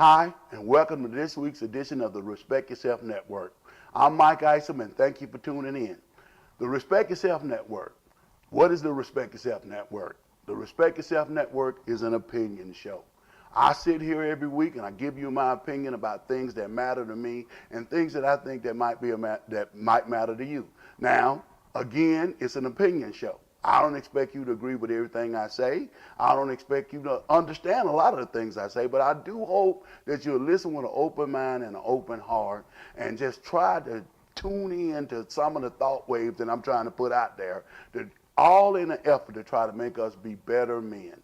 Hi, and welcome to this week's edition of the Respect Yourself Network. I'm Mike Isom, and thank you for tuning in. The Respect Yourself Network. What is the Respect Yourself Network? The Respect Yourself Network is an opinion show. I sit here every week and I give you my opinion about things that matter to me and things that I think that might matter to you. Now, again, it's an opinion show. I don't expect you to agree with everything I say. I don't expect you to understand a lot of the things I say, but I do hope that you'll listen with an open mind and an open heart and just try to tune in to some of the thought waves that I'm trying to put out there, all in an effort to try to make us be better men.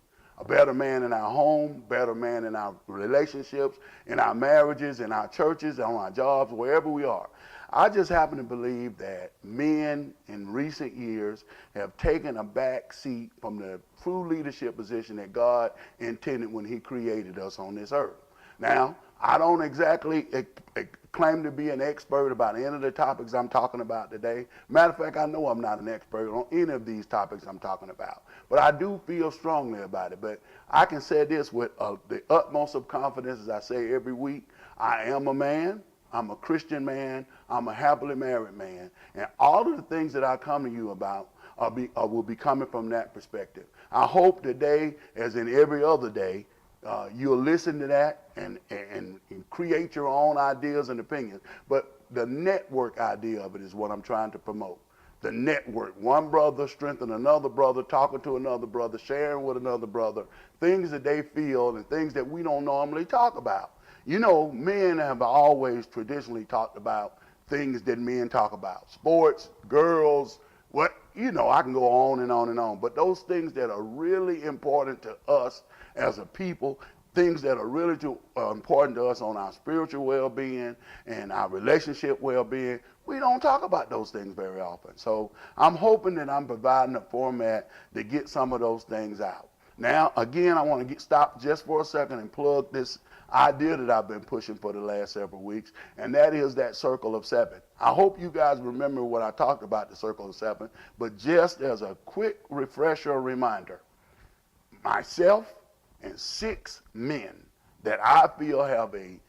A better man in our home, better man in our relationships, in our marriages, in our churches, on our jobs, wherever we are. I just happen to believe that men in recent years have taken a back seat from the true leadership position that God intended when he created us on this earth. Now, I don't exactly claim to be an expert about any of the topics I'm talking about today. Matter of fact, I know I'm not an expert on any of these topics I'm talking about. But I do feel strongly about it. But I can say this with the utmost of confidence, as I say every week. I am a man. I'm a Christian man. I'm a happily married man. And all of the things that I come to you about will be coming from that perspective. I hope today, as in every other day, you'll listen to that and create your own ideas and opinions. But the network idea of it is what I'm trying to promote. The network. One brother strengthen another brother, talking to another brother, sharing with another brother, things that they feel and things that we don't normally talk about. You know, men have always traditionally talked about things that men talk about. Sports, girls, I can go on and on and on. But those things that are really important to us as a people, things that are really important to us on our spiritual well-being and our relationship well-being, we don't talk about those things very often. So I'm hoping that I'm providing a format to get some of those things out. Now, again, I want to stop just for a second and plug this idea that I've been pushing for the last several weeks, and that is that circle of seven. I hope you guys remember what I talked about, the circle of seven, but just as a quick refresher reminder, myself and 6 men that I feel have a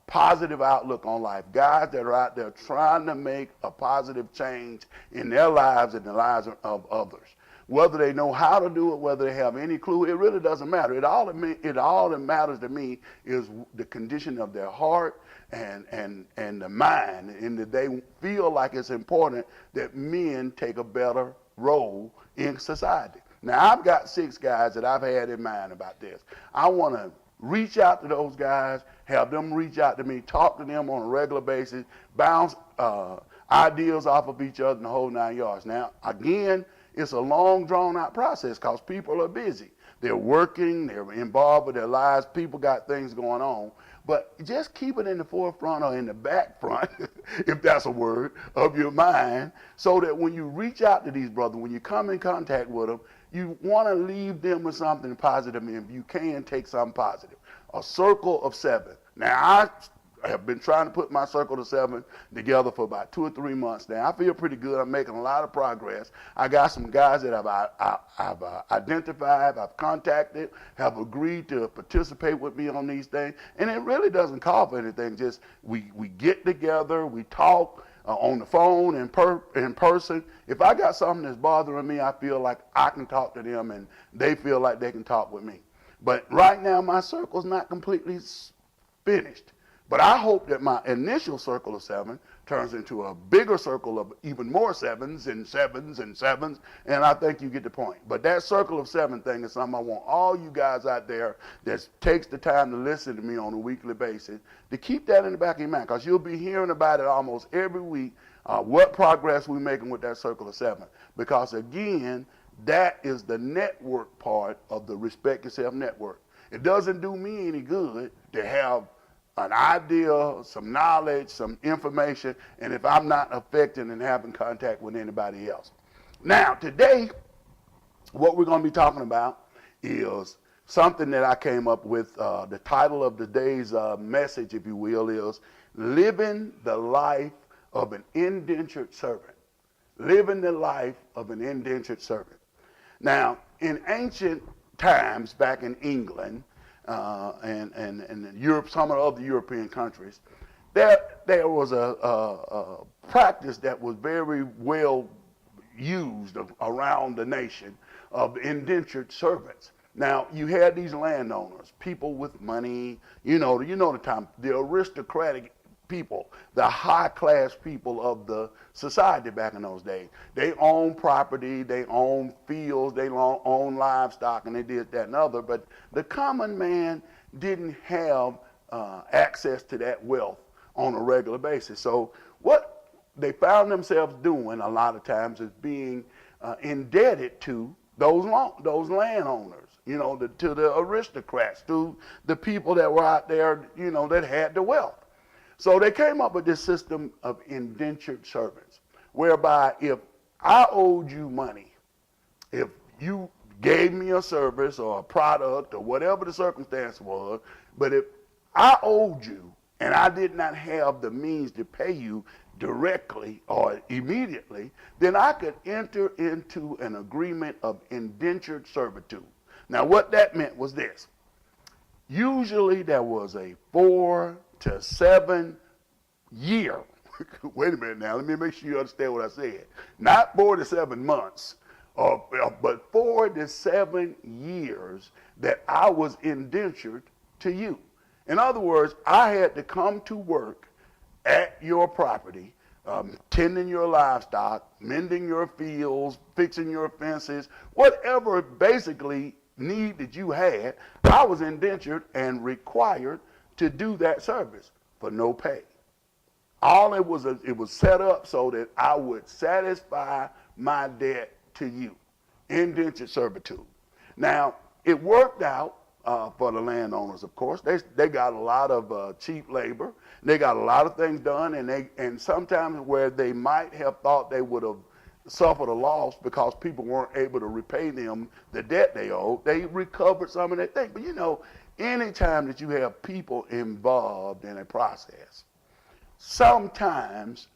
positive outlook on life, guys that are out there trying to make a positive change in their lives and the lives of others. Whether they know how to do it, whether they have any clue, it really doesn't matter. All that matters to me is the condition of their heart and the mind, and that they feel like it's important that men take a better role in society. Now, I've got 6 guys that I've had in mind about this. I want to reach out to those guys, have them reach out to me, talk to them on a regular basis, bounce ideas off of each other, and the whole 9 yards. Now, again, it's a long, drawn-out process because people are busy. They're working, they're involved with their lives, people got things going on. But just keep it in the forefront or in the back front, if that's a word, of your mind, so that when you reach out to these brothers, when you come in contact with them, you want to leave them with something positive, and if you can, take something positive. A circle of 7. Now, I have been trying to put my circle of 7 together for about 2 or 3 months now. I feel pretty good. I'm making a lot of progress. I got some guys that I've identified, I've contacted, have agreed to participate with me on these things. And it really doesn't cost anything. Just we get together, we talk on the phone, in person. If I got something that's bothering me, I feel like I can talk to them and they feel like they can talk with me. But right now, my circle's not completely finished. But I hope that my initial circle of 7 turns into a bigger circle of even more 7s and 7s and 7s, and I think you get the point. But that circle of 7 thing is something I want all you guys out there that takes the time to listen to me on a weekly basis to keep that in the back of your mind, because you'll be hearing about it almost every week, what progress we're making with that circle of 7. Because, again, that is the network part of the Respect Yourself Network. It doesn't do me any good to have an idea, some knowledge, some information, and if I'm not affecting and having contact with anybody else. Now, today, what we're going to be talking about is something that I came up with. The title of today's message, if you will, is Living the Life of an Indentured Servant. Living the life of an indentured servant. Now, in ancient times back in England, and Europe, some of the other European countries, there was a practice that was very well used around the nation of indentured servants. Now you had these landowners, people with money, the time, the aristocratic people, the high class people of the society back in those days. They owned property, they owned fields, they owned livestock, and they did that and other. But the common man didn't have access to that wealth on a regular basis. So what they found themselves doing a lot of times is being indebted to those landowners, to the aristocrats, to the people that were out there, that had the wealth. So they came up with this system of indentured servants, whereby if I owed you money, if you gave me a service or a product or whatever the circumstance was, but if I owed you and I did not have the means to pay you directly or immediately, then I could enter into an agreement of indentured servitude. Now what that meant was this. Usually there was a 4 to 7 year, wait a minute now, let me make sure you understand what I said. Not 4 to 7 months, but 4 to 7 years that I was indentured to you. In other words, I had to come to work at your property, tending your livestock, mending your fields, fixing your fences, whatever basically need that you had, I was indentured and required to do that service for no pay. It was set up so that I would satisfy my debt to you, indentured servitude. Now, it worked out for the landowners, of course. They got a lot of cheap labor. They got a lot of things done, and sometimes where they might have thought they would have suffered a loss because people weren't able to repay them the debt they owed, they recovered some of that thing. But anytime that you have people involved in a process, sometimes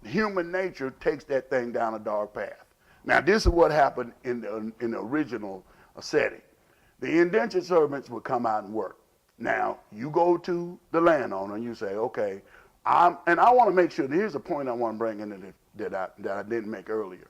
human nature takes that thing down a dark path. Now, this is what happened in the original setting. The indentured servants would come out and work. Now, you go to the landowner and you say, okay, I want to make sure, here's a point I want to bring in that I didn't make earlier.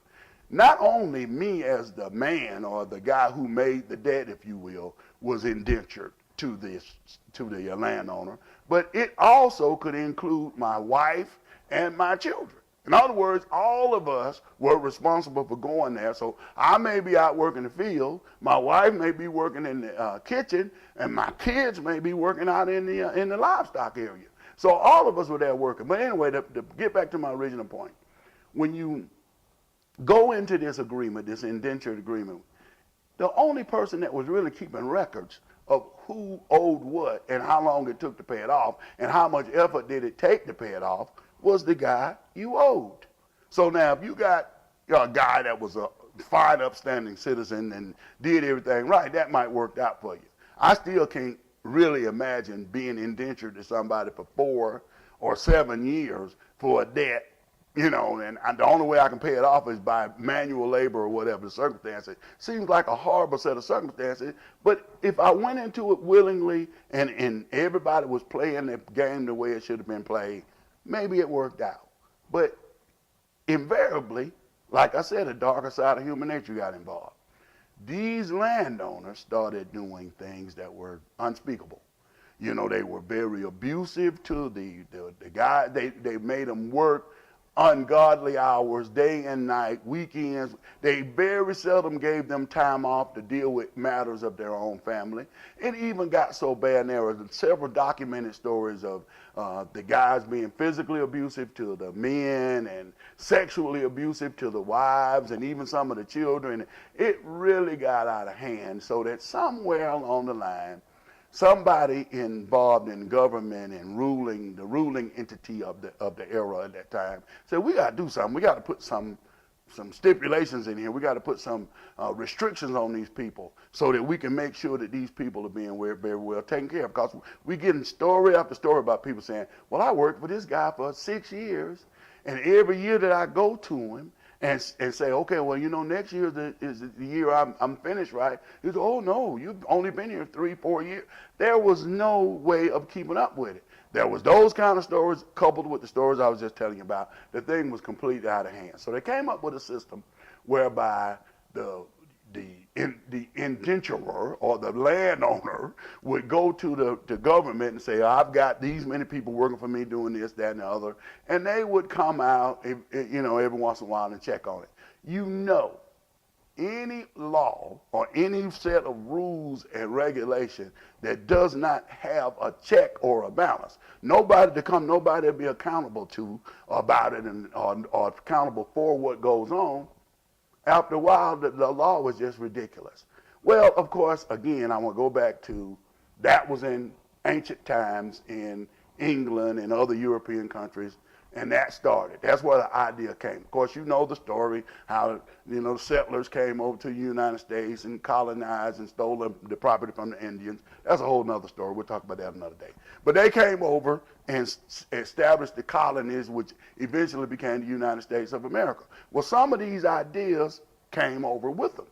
Not only me as the man or the guy who made the debt, if you will, was indentured to the landowner, but it also could include my wife and my children. In other words, all of us were responsible for going there. So I may be out working the field, my wife may be working in the kitchen, and my kids may be working out in the livestock area. So all of us were there working. But anyway, to get back to my original point, when you go into this agreement, this indentured agreement, the only person that was really keeping records of who owed what and how long it took to pay it off and how much effort did it take to pay it off was the guy you owed. So now if you got a guy that was a fine, upstanding citizen and did everything right, that might work out for you. I still can't really imagine being indentured to somebody for 4 or 7 years for a debt, and the only way I can pay it off is by manual labor or whatever the circumstances. Seems like a horrible set of circumstances, but if I went into it willingly and everybody was playing the game the way it should have been played, maybe it worked out. But invariably, like I said, the darker side of human nature got involved. These landowners started doing things that were unspeakable. They were very abusive to the guy. They made them work ungodly hours, day and night, weekends. They very seldom gave them time off to deal with matters of their own family. It even got so bad, and there were several documented stories of the guys being physically abusive to the men and sexually abusive to the wives and even some of the children. It really got out of hand, so that somewhere along the line, somebody involved in government and the ruling entity of the era at that time said, we got to do something. We got to put some stipulations in here. We got to put some restrictions on these people so that we can make sure that these people are being very well taken care of. Because we getting story after story about people saying, well, I worked for this guy for 6 years, and every year that I go to him, and say, okay, well, next year is the year I'm finished, right? He said, oh no, you've only been here 3, 4 years. There was no way of keeping up with it. There was those kind of stories coupled with the stories I was just telling you about. The thing was completely out of hand. So they came up with a system whereby the indenturer or the landowner would go to the government and say, I've got these many people working for me doing this, that, and the other. And they would come out, every once in a while and check on it. Any law or any set of rules and regulation that does not have a check or a balance, nobody to be accountable to about it or accountable for what goes on, after a while, the law was just ridiculous. Well, of course, again, I want to go back to that was in ancient times in England and other European countries, and that started. That's where the idea came. Of course, you know the story, how the settlers came over to the United States and colonized and stole the property from the Indians. That's a whole nother story. We'll talk about that another day. But they came over and established the colonies, which eventually became the United States of America. Well, some of these ideas came over with them.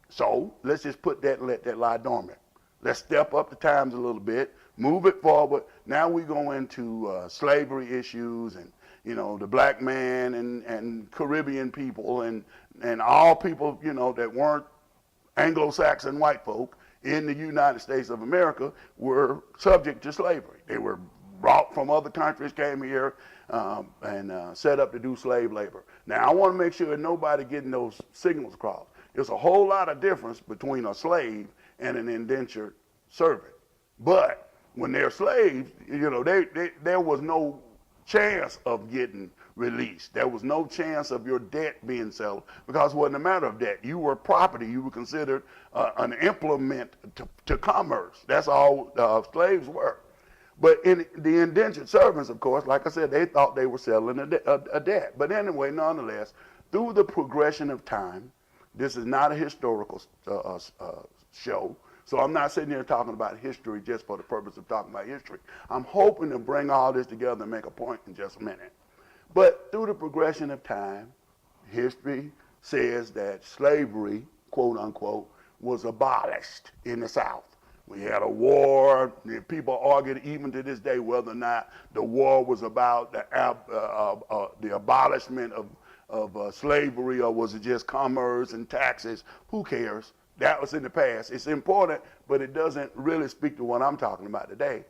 So let's just put that and let that lie dormant. Let's step up the times a little bit, move it forward. Now we go into slavery issues and, the black man and Caribbean people and all people, that weren't Anglo-Saxon white folk in the United States of America were subject to slavery. They were brought from other countries, came here and set up to do slave labor. Now, I want to make sure that nobody getting those signals across. There's a whole lot of difference between a slave and an indentured servant. But when they're slaves, there was no chance of getting released. There was no chance of your debt being settled because it wasn't a matter of debt. You were property. You were considered an implement to commerce. That's all slaves were. But in the indentured servants, of course, like I said, they thought they were settling a debt. But anyway, nonetheless, through the progression of time, this is not a historical show. So I'm not sitting here talking about history just for the purpose of talking about history. I'm hoping to bring all this together and make a point in just a minute. But through the progression of time, history says that slavery, quote unquote, was abolished in the South. We had a war. People argued even to this day whether or not the war was about the abolishment of slavery or was it just commerce and taxes. Who cares? That was in the past. It's important, but it doesn't really speak to what I'm talking about today.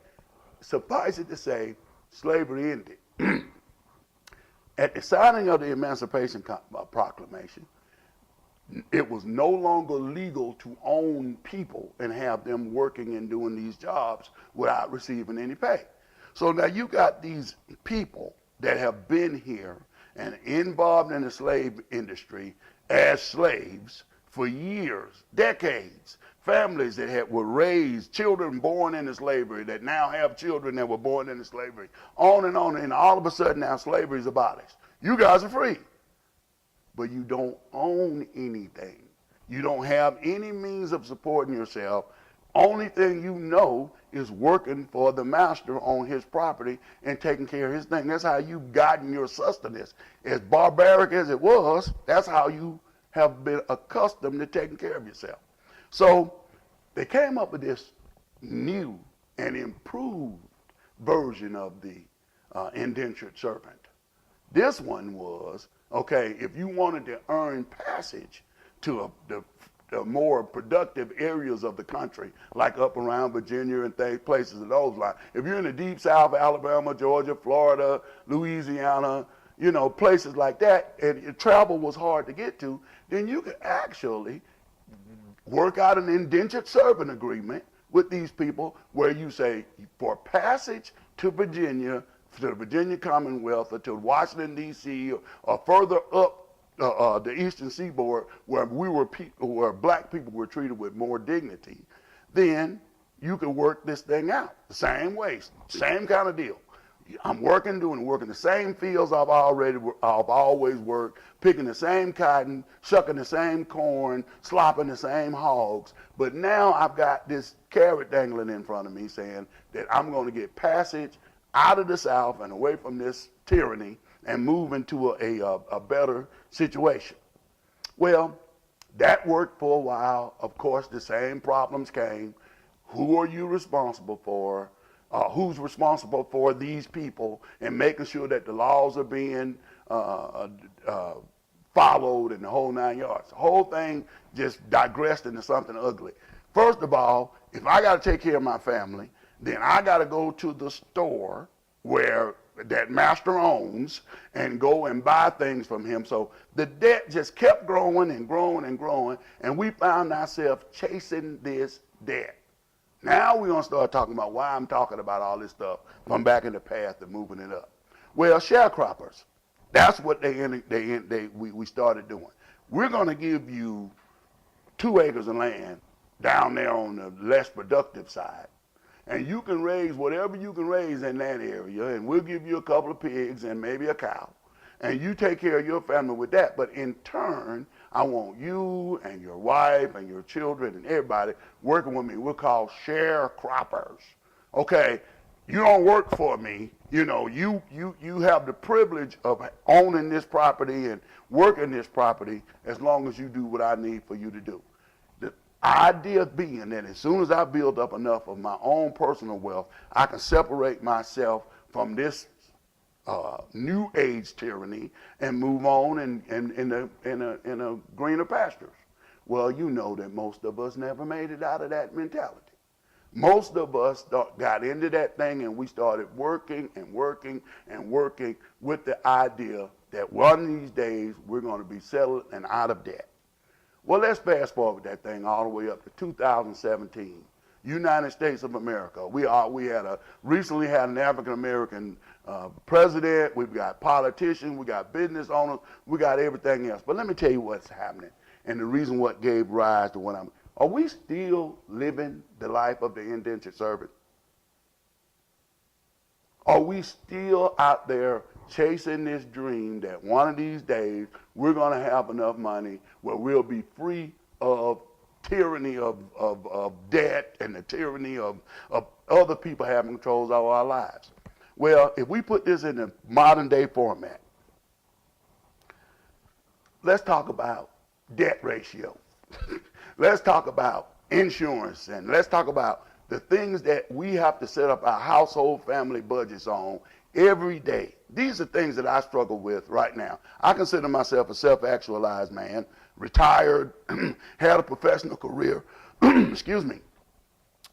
Suffice it to say, slavery ended. At the signing of the Emancipation Proclamation, it was no longer legal to own people and have them working and doing these jobs without receiving any pay. So now you got these people that have been here and involved in the slave industry as slaves for years, decades, families that were raised, children born into slavery that now have children that were born into slavery, on, and all of a sudden now slavery is abolished. You guys are free, but you don't own anything. You don't have any means of supporting yourself. Only thing you know is working for the master on his property and taking care of his thing. That's how you've gotten your sustenance. As barbaric as it was, that's how you have been accustomed to taking care of yourself. So they came up with this new and improved version of the indentured servant. This one was, okay, if you wanted to earn passage to the more productive areas of the country, like up around Virginia and places of those lines, if you're in the deep South, Alabama, Georgia, Florida, Louisiana, places like that, and travel was hard to get to, then you could actually work out an indentured servant agreement with these people where you say, for passage to Virginia, to the Virginia Commonwealth, or to Washington, D.C., or further up the Eastern Seaboard, where black people were treated with more dignity, then you could work this thing out the same way, same kind of deal. I'm working the same fields I've always worked, picking the same cotton, shucking the same corn, slopping the same hogs. But now I've got this carrot dangling in front of me saying that I'm going to get passage out of the South and away from this tyranny and move into a better situation. Well, that worked for a while. Of course, the same problems came. Who are you responsible for? Who's responsible for these people and making sure that the laws are being followed and the whole 9 yards. The whole thing just digressed into something ugly. First of all, if I got to take care of my family, then I got to go to the store where that master owns and go and buy things from him. So the debt just kept growing and growing and growing, and we found ourselves chasing this debt. Now we're going to start talking about why I'm talking about all this stuff from back in the past and moving it up. Well, sharecroppers, that's what we started doing. We're going to give you 2 acres of land down there on the less productive side, and you can raise whatever you can raise in that area, and we'll give you a couple of pigs and maybe a cow, and you take care of your family with that. But in turn, I want you and your wife and your children and everybody working with me. We're called sharecroppers. Okay, you don't work for me. You know, you have the privilege of owning this property and working this property as long as you do what I need for you to do. The idea being that as soon as I build up enough of my own personal wealth, I can separate myself from this new age tyranny and move on in a greener pastures. Well, you know that most of us never made it out of that mentality. Most of us got into that thing and we started working and working and working with the idea that one of these days we're going to be settled and out of debt. Well, let's fast forward that thing all the way up to 2017. United States of America. We recently had an African American president. We've got politicians. We got business owners. We got everything else. But let me tell you what's happening and the reason what gave rise to what I'm. Are we still living the life of the indentured servant? Are we still out there chasing this dream that one of these days we're going to have enough money where we'll be free of tyranny of debt and the tyranny of other people having control of our lives? Well, if we put this in a modern day format, let's talk about debt ratio. Let's talk about insurance, and let's talk about the things that we have to set up our household family budgets on every day. These are things that I struggle with right now. I consider myself a self-actualized man, retired, had a professional career, excuse me,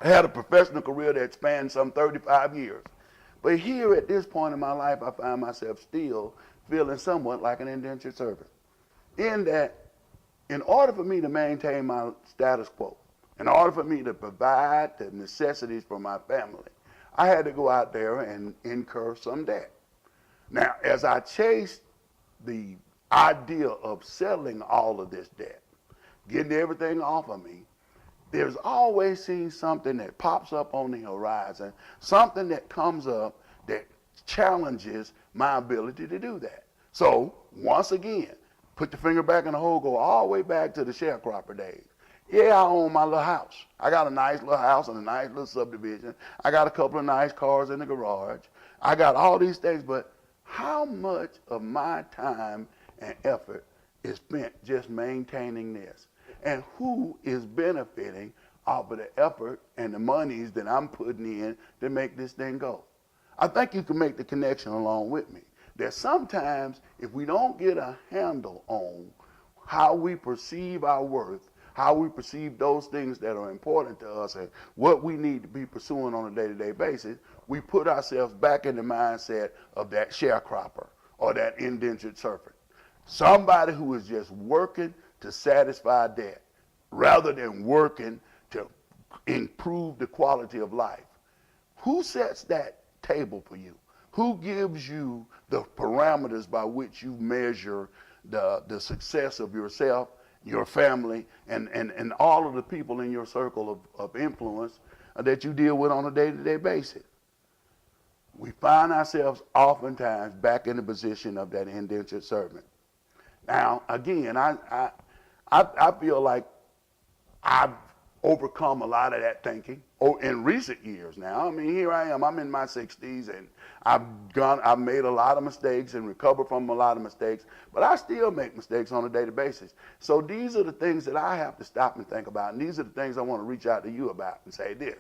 had a professional career that spanned some 35 years. But here at this point in my life, I find myself still feeling somewhat like an indentured servant. In that, in order for me to maintain my status quo, in order for me to provide the necessities for my family, I had to go out there and incur some debt. Now, as I chased the idea of settling all of this debt, getting everything off of me, there's always seen something that pops up on the horizon, something that comes up that challenges my ability to do that. So, once again, put the finger back in the hole, go all the way back to the sharecropper days. Yeah, I own my little house. I got a nice little house and a nice little subdivision. I got a couple of nice cars in the garage. I got all these things, but how much of my time and effort is spent just maintaining this? And who is benefiting off of the effort and the monies that I'm putting in to make this thing go? I think you can make the connection along with me. That sometimes if we don't get a handle on how we perceive our worth, how we perceive those things that are important to us and what we need to be pursuing on a day-to-day basis, we put ourselves back in the mindset of that sharecropper or that indentured servant. Somebody who is just working to satisfy debt rather than working to improve the quality of life. Who sets that table for you? Who gives you the parameters by which you measure the success of yourself, your family, and all of the people in your circle of influence that you deal with on a day-to-day basis? We find ourselves oftentimes back in the position of that indentured servant. Now, again, I feel like I've overcome a lot of that thinking. Oh, in recent years now, I mean, here I am. I'm in my 60s, and I've made a lot of mistakes and recovered from a lot of mistakes, but I still make mistakes on a daily basis. So these are the things that I have to stop and think about, and these are the things I want to reach out to you about and say this.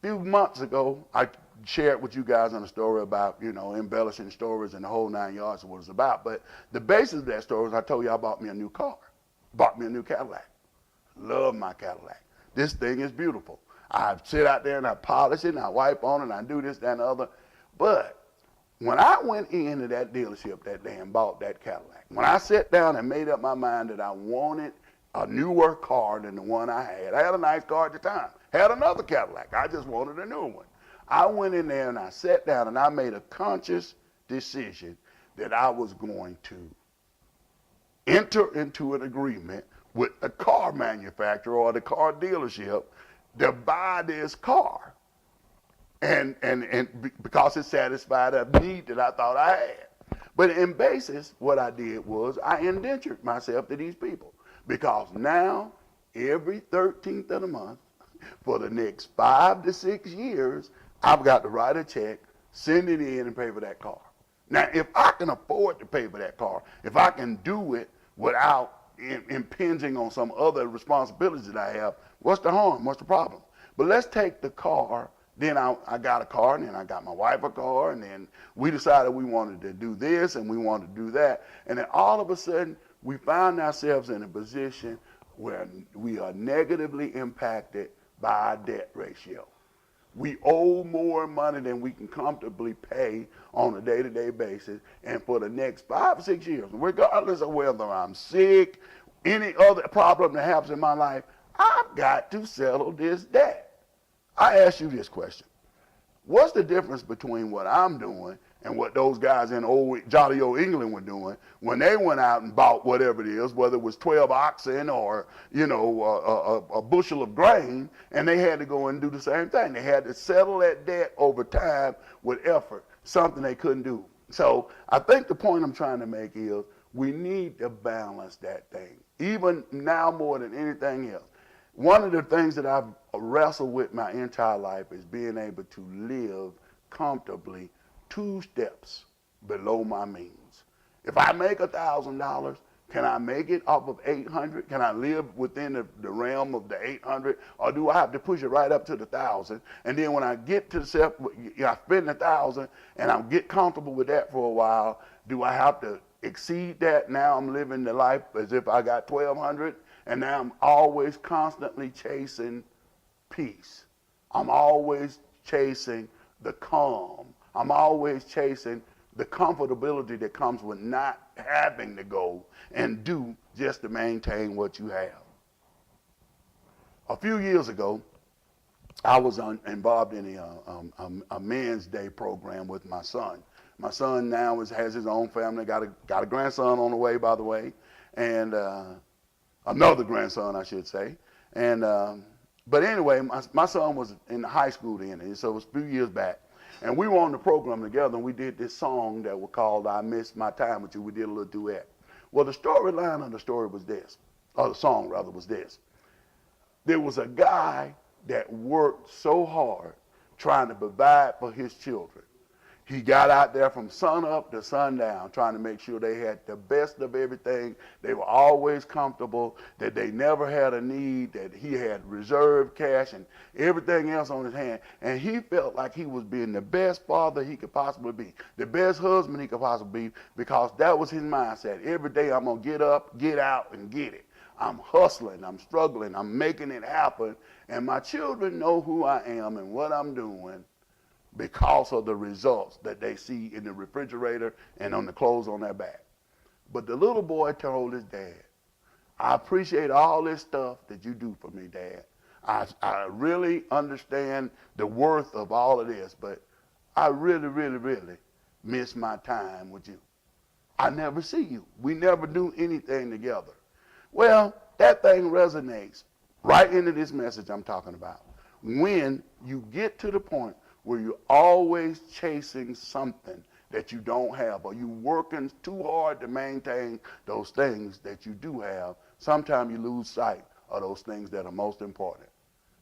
A few months ago, I shared with you guys on a story about, embellishing stories and the whole 9 yards of what it's about. But the basis of that story is I told you I bought me a new car, bought me a new Cadillac. Love my Cadillac. This thing is beautiful. I sit out there and I polish it and I wipe on it and I do this, that, and the other. But when I went into that dealership that day and bought that Cadillac, when I sat down and made up my mind that I wanted a newer car than the one I had a nice car at the time, had another Cadillac. I just wanted a newer one. I went in there and I sat down and I made a conscious decision that I was going to enter into an agreement with the car manufacturer or the car dealership to buy this car. And because it satisfied a need that I thought I had. But in basis, what I did was I indentured myself to these people. Because now, every 13th of the month, for the next 5 to 6 years, I've got to write a check, send it in, and pay for that car. Now, if I can afford to pay for that car, if I can do it without impinging on some other responsibilities that I have, what's the harm? What's the problem? But let's take the car. Then I got a car, and then I got my wife a car, and then we decided we wanted to do this and we wanted to do that. And then all of a sudden, we found ourselves in a position where we are negatively impacted by our debt ratio. We owe more money than we can comfortably pay on a day-to-day basis. And for the next 5 or 6 years, regardless of whether I'm sick, any other problem that happens in my life, I've got to settle this debt. I ask you this question. What's the difference between what I'm doing and what those guys in jolly old England were doing when they went out and bought whatever it is, whether it was 12 oxen or, a bushel of grain, and they had to go and do the same thing. They had to settle that debt over time with effort, something they couldn't do. So I think the point I'm trying to make is we need to balance that thing, even now more than anything else. One of the things that I've wrestled with my entire life is being able to live comfortably 2 steps below my means. If I make $1,000, can I make it off of 800? Can I live within the realm of the 800? Or do I have to push it right up to the 1,000? And then when I get to I spend 1,000 and I get comfortable with that for a while, do I have to exceed that? Now I'm living the life as if I got 1,200, and now I'm always constantly chasing peace. I'm always chasing the calm. I'm always chasing the comfortability that comes with not having to go and do just to maintain what you have. A few years ago, I was involved in a Men's Day program with my son. My son now has his own family, got a grandson on the way, by the way, and another grandson, I should say. And but anyway, my son was in high school then, so it was a few years back. And we were on the program together, and we did this song that was called I Miss My Time With You. We did a little duet. Well, the storyline of the story was this, or the song rather was this. There was a guy that worked so hard trying to provide for his children. He got out there from sun up to sundown trying to make sure they had the best of everything. They were always comfortable, that they never had a need, that he had reserved cash and everything else on his hand. And he felt like he was being the best father he could possibly be, the best husband he could possibly be, because that was his mindset. Every day I'm going to get up, get out, and get it. I'm hustling, I'm struggling, I'm making it happen. And my children know who I am and what I'm doing, because of the results that they see in the refrigerator and on the clothes on their back. But the little boy told his dad, I appreciate all this stuff that you do for me, Dad. I really understand the worth of all of this, but I really, really, really miss my time with you. I never see you. We never do anything together. Well, that thing resonates right into this message I'm talking about. When you get to the point where you're always chasing something that you don't have, or you're working too hard to maintain those things that you do have, sometimes you lose sight are those things that are most important.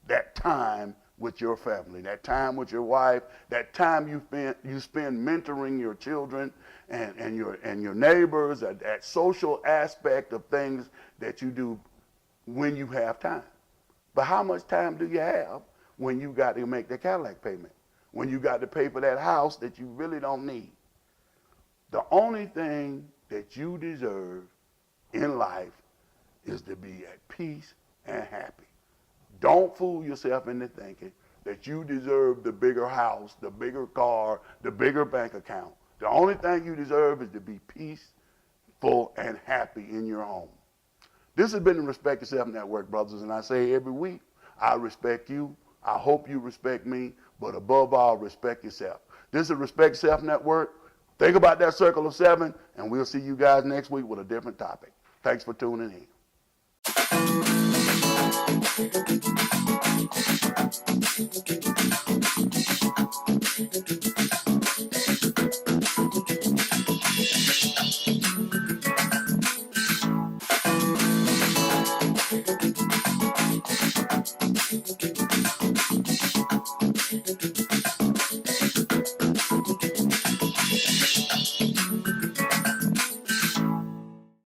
That time with your family, that time with your wife, that time you spend mentoring your children and your neighbors, that social aspect of things that you do when you have time. But how much time do you have when you got to make the Cadillac payment? When you got to pay for that house that you really don't need? The only thing that you deserve in life is to be at peace and happy. Don't fool yourself into thinking that you deserve the bigger house, the bigger car, the bigger bank account. The only thing you deserve is to be peaceful and happy in your home. This has been the Respect Yourself Network, brothers, and I say every week, I respect you. I hope you respect me, but above all, respect yourself. This is Respect Yourself Network. Think about that circle of 7, and we'll see you guys next week with a different topic. Thanks for tuning in.